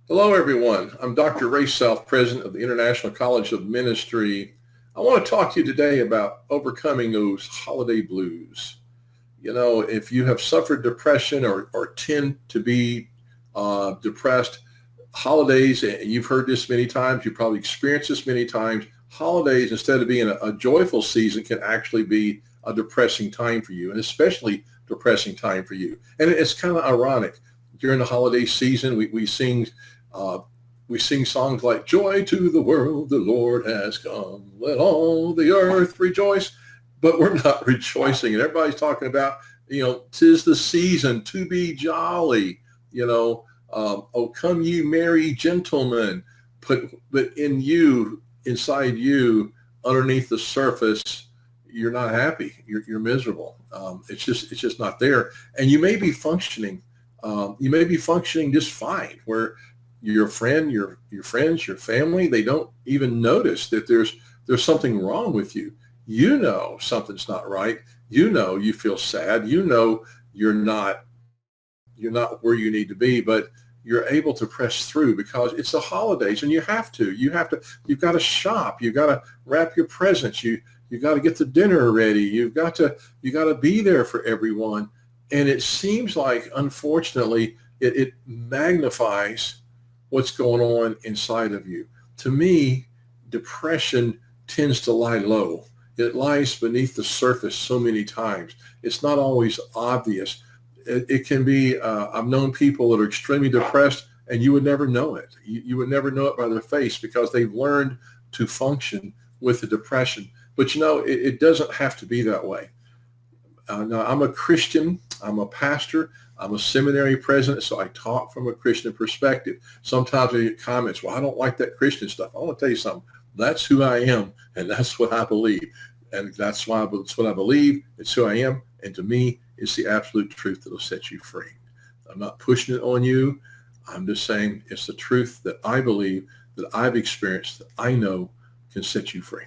Hello, everyone. I'm Dr. Ray South, president of the International College of Ministry. I want to talk to you today about overcoming those holiday blues. You know, if you have suffered depression or tend to be depressed, holidays, and you've heard this many times, you've probably experienced this many times, holidays, instead of being a joyful season, can actually be a depressing time for you, and especially depressing time for you. And it's kind of ironic. During the holiday season, uh, we sing songs like "Joy to the world, the Lord has come. Let all the earth rejoice." But we're not rejoicing, and everybody's talking about, "'Tis the season to be jolly." "Oh, come ye merry gentlemen." But inside you, underneath the surface, you're not happy. You're miserable. It's just not there, and you may be functioning. You may be functioning just fine, where your friends, your family, they don't even notice that there's something wrong with you. You know something's not right. You know you feel sad. You know you're not where you need to be, but you're able to press through because it's the holidays, and you've got to shop. You've got to wrap your presents. You got to get the dinner ready. You got to be there for everyone. And it seems like, unfortunately, it magnifies what's going on inside of you. To me, depression tends to lie low. It lies beneath the surface so many times. It's not always obvious. It can be, I've known people that are extremely depressed, and you would never know it. You would never know it by their face because they've learned to function with the depression. But it doesn't have to be that way. Now, I'm a Christian. I'm a pastor. I'm a seminary president, so I talk from a Christian perspective. Sometimes I get comments, "Well, I don't like that Christian stuff." I want to tell you something. That's who I am, and that's what I believe. And that's what I believe. It's who I am. And to me, it's the absolute truth that will set you free. I'm not pushing it on you. I'm just saying it's the truth that I believe, that I've experienced, that I know can set you free.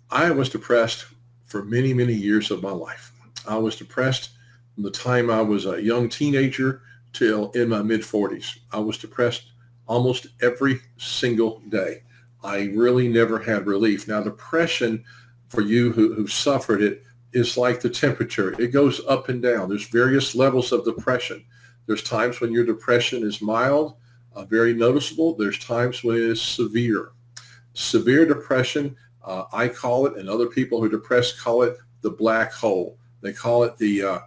I was depressed for many, many years of my life. I was depressed from the time I was a young teenager till in my mid-40s. I was depressed almost every single day. I really never had relief. Now, depression, for you who suffered it, is like the temperature. It goes up and down. There's various levels of depression. There's times when your depression is mild, very noticeable. There's times when it is severe. Severe depression, I call it, and other people who are depressed call it, the black hole. They call it the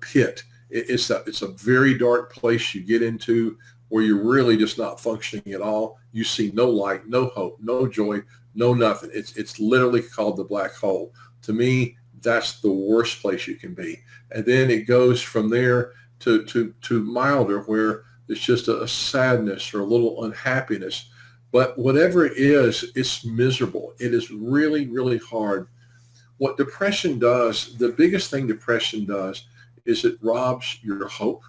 pit. It's a very dark place you get into where you're really just not functioning at all. You see no light, no hope, no joy, no nothing. It's literally called the black hole. To me, that's the worst place you can be. And then it goes from there to milder, where it's just a sadness or a little unhappiness. But whatever it is, it's miserable. It is really, really hard. What depression does, the biggest thing depression does, is it robs your hope.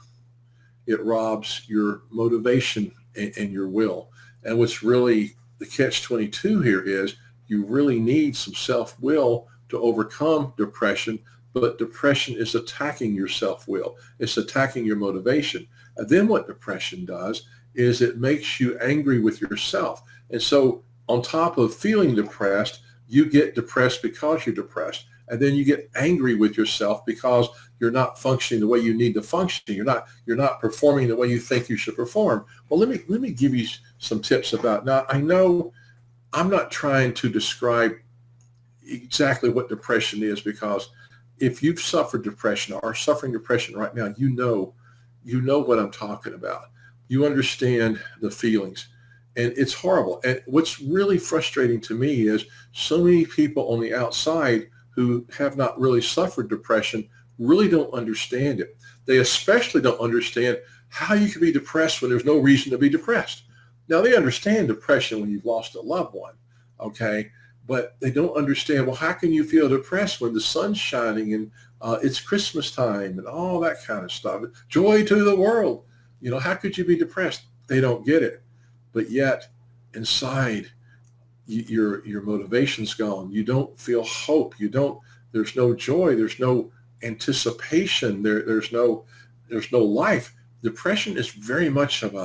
It robs your motivation and your will. And what's really the catch-22 here is you really need some self-will to overcome depression, but depression is attacking your self-will. It's attacking your motivation. And then what depression does is it makes you angry with yourself. And so on top of feeling depressed, you get depressed because you're depressed. And then you get angry with yourself because you're not functioning the way you need to function. You're not performing the way you think you should perform. Well, let me give you some tips about. Now, I know I'm not trying to describe exactly what depression is, because if you've suffered depression or are suffering depression right now, you know what I'm talking about. You understand the feelings, and it's horrible. And what's really frustrating to me is so many people on the outside who have not really suffered depression really don't understand it. They especially don't understand how you can be depressed when there's no reason to be depressed. Now, they understand depression when you've lost a loved one, okay? But they don't understand, well, how can you feel depressed when the sun's shining and it's Christmas time and all that kind of stuff? Joy to the world. How could you be depressed? They don't get it. But yet, inside, your motivation's gone. You don't feel hope. There's no joy. There's no anticipation. There's no life. Depression is very much of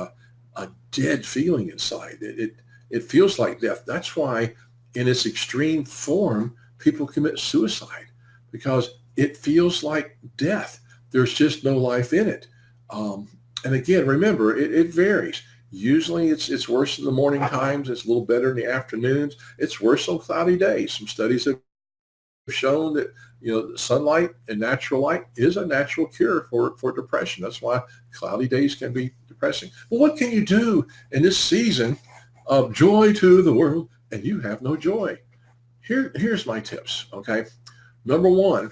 a dead feeling inside. It feels like death. That's why in its extreme form, people commit suicide, because it feels like death. There's just no life in it. And again, remember, it varies. Usually it's worse in the morning times. It's a little better in the afternoons. It's worse on cloudy days. Some studies have shown that, sunlight and natural light is a natural cure for depression. That's why cloudy days can be depressing. Well, what can you do in this season of joy to the world and you have no joy? Here's my tips, okay? Number one,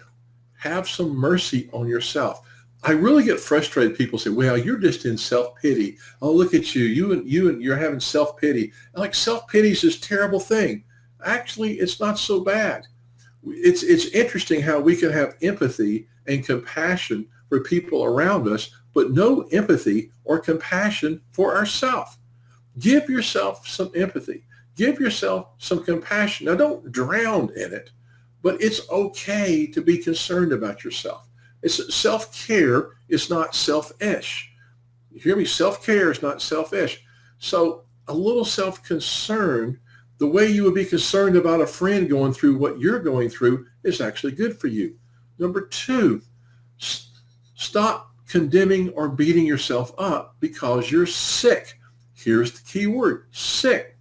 have some mercy on yourself. I really get frustrated. People say, well, you're just in self-pity. Oh, look at you. You're having self-pity. Like, self-pity is this terrible thing. Actually, it's not so bad. It's interesting how we can have empathy and compassion for people around us, but no empathy or compassion for ourselves. Give yourself some empathy. Give yourself some compassion. Now, don't drown in it, but it's okay to be concerned about yourself. It's self-care is not selfish. You hear me? Self-care is not selfish. So a little self-concern, the way you would be concerned about a friend going through what you're going through, is actually good for you. Number two, stop condemning or beating yourself up because you're sick. Here's the key word, sick.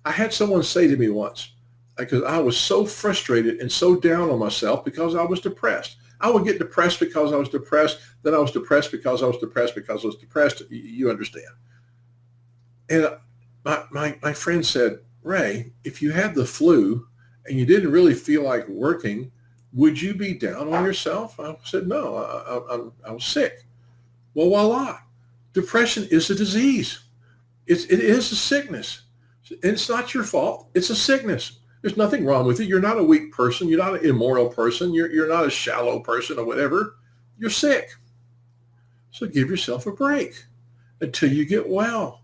I had someone say to me once, because I was so frustrated and so down on myself because I was depressed. I would get depressed because I was depressed. Then I was depressed because I was depressed because I was depressed. You understand. And my friend said, Ray, if you had the flu and you didn't really feel like working, would you be down on yourself? I said, no, I was sick. Well, voila. Depression is a disease. It is a sickness. And it's not your fault. It's a sickness. There's nothing wrong with it. You're not a weak person. You're not an immoral person. You're not a shallow person or whatever. You're sick. So give yourself a break until you get well.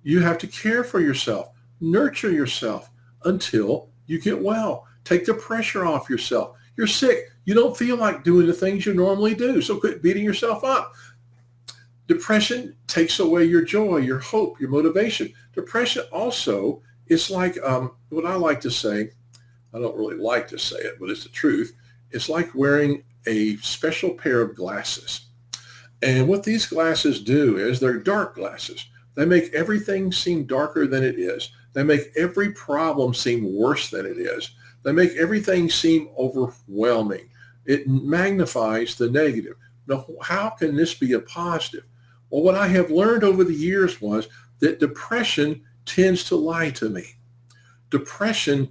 You have to care for yourself, nurture yourself until you get well. Take the pressure off yourself. You're sick. You don't feel like doing the things you normally do. So quit beating yourself up. Depression takes away your joy, your hope, your motivation. Depression also, it's like what I like to say, I don't really like to say it, but it's the truth. It's like wearing a special pair of glasses. And what these glasses do is they're dark glasses. They make everything seem darker than it is. They make every problem seem worse than it is. They make everything seem overwhelming. It magnifies the negative. Now, how can this be a positive? Well, what I have learned over the years was that depression tends to lie to me. Depression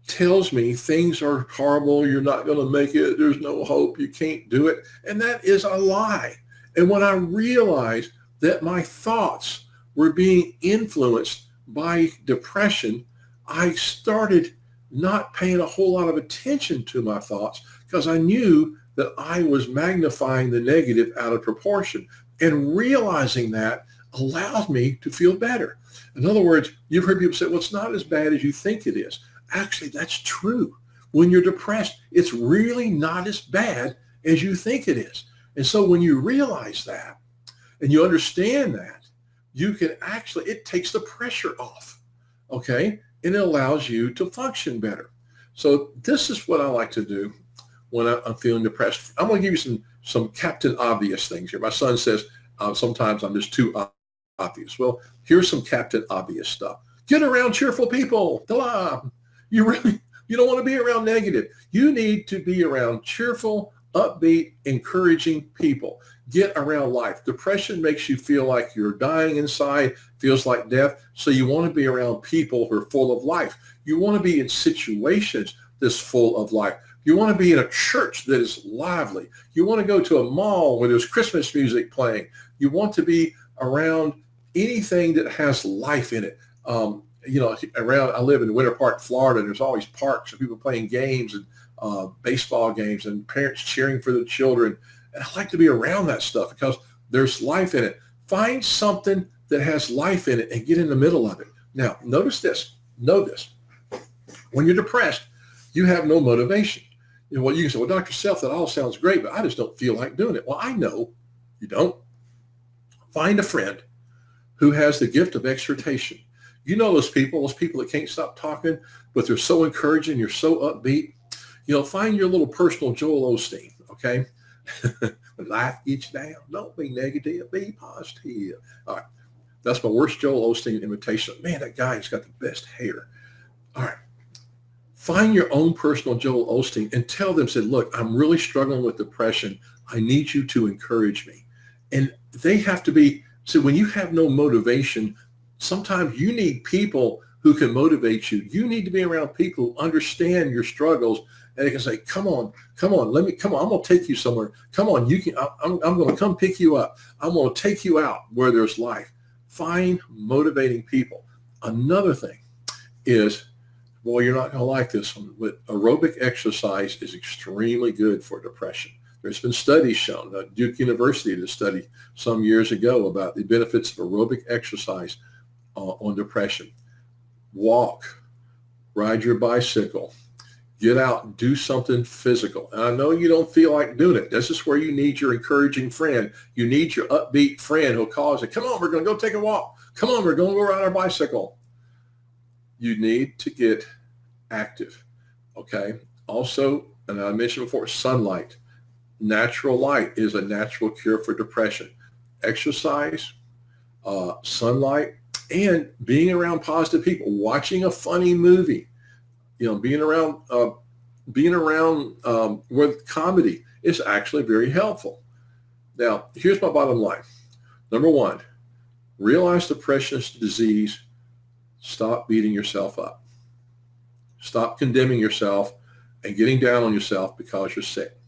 tells me things are horrible, you're not going to make it, there's no hope, you can't do it. And that is a lie. And when I realized that my thoughts were being influenced by depression, I started not paying a whole lot of attention to my thoughts because I knew that I was magnifying the negative out of proportion. And realizing that allowed me to feel better. In other words, you've heard people say, well, it's not as bad as you think it is. Actually, that's true. When you're depressed, it's really not as bad as you think it is. And so when you realize that and you understand that, you can actually, it takes the pressure off, okay? And it allows you to function better. So this is what I like to do when I'm feeling depressed. I'm going to give you some Captain Obvious things here. My son says sometimes I'm just too obvious. Well, here's some Captain Obvious stuff. Get around cheerful people. Ta-da! You don't want to be around negative. You need to be around cheerful, upbeat, encouraging people. Get around life. Depression makes you feel like you're dying inside, feels like death. So you want to be around people who are full of life. You want to be in situations that's full of life. You want to be in a church that is lively. You want to go to a mall where there's Christmas music playing. You want to be around anything that has life in it. I live in Winter Park, Florida, and there's always parks and people playing games and baseball games and parents cheering for the children. And I like to be around that stuff because there's life in it. Find something that has life in it and get in the middle of it. Now, notice this. Know this. When you're depressed, you have no motivation. You can say, well, Dr. Self, that all sounds great, but I just don't feel like doing it. Well, I know you don't. Find a friend who has the gift of exhortation. You know those people that can't stop talking, but they're so encouraging, you're so upbeat. Find your little personal Joel Osteen, okay? When life gets you down, don't be negative, be positive. All right. That's my worst Joel Osteen imitation. Man, that guy has got the best hair. All right. Find your own personal Joel Osteen and tell them, say, look, I'm really struggling with depression. I need you to encourage me. And they have to be, so when you have no motivation, sometimes you need people who can motivate you. You need to be around people who understand your struggles, and they can say, come on, I'm going to take you somewhere. Come on, I'm going to come pick you up. I'm going to take you out where there's life. Find motivating people. Another thing is, boy, you're not going to like this one, but aerobic exercise is extremely good for depression. There's been studies shown. Duke University did a study some years ago about the benefits of aerobic exercise on depression. Walk, ride your bicycle, get out and do something physical. And I know you don't feel like doing it. This is where you need your encouraging friend. You need your upbeat friend who'll call and say, come on, we're going to go take a walk. Come on, we're going to go ride our bicycle. You need to get active, okay? Also, and I mentioned before, sunlight. Natural light is a natural cure for depression. Exercise, sunlight, and being around positive people, watching a funny movie, being around with comedy is actually very helpful. Now, here's my bottom line. Number one, realize depression is a disease. Stop beating yourself up. Stop condemning yourself and getting down on yourself because you're sick.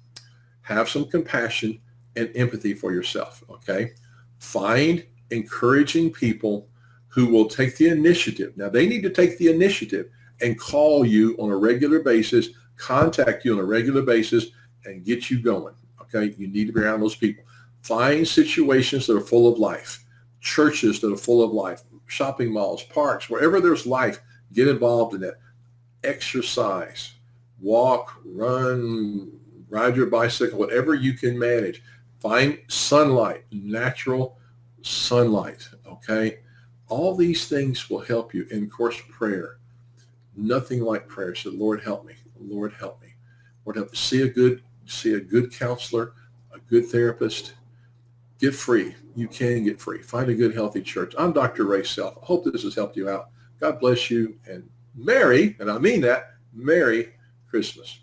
Have some compassion and empathy for yourself, okay? Find encouraging people who will take the initiative. Now, they need to take the initiative and call you on a regular basis, contact you on a regular basis, and get you going, okay? You need to be around those people. Find situations that are full of life, churches that are full of life, shopping malls, parks, wherever there's life, get involved in that. Exercise, walk, run, ride your bicycle, whatever you can manage. Find sunlight, natural sunlight, okay? All these things will help you. And of course, prayer. Nothing like prayer. So, Lord, help me. Lord, help me. Lord, help me. See a good counselor, a good therapist. Get free. You can get free. Find a good, healthy church. I'm Dr. Ray Self. I hope this has helped you out. God bless you, and Merry, and I mean that, Merry Christmas.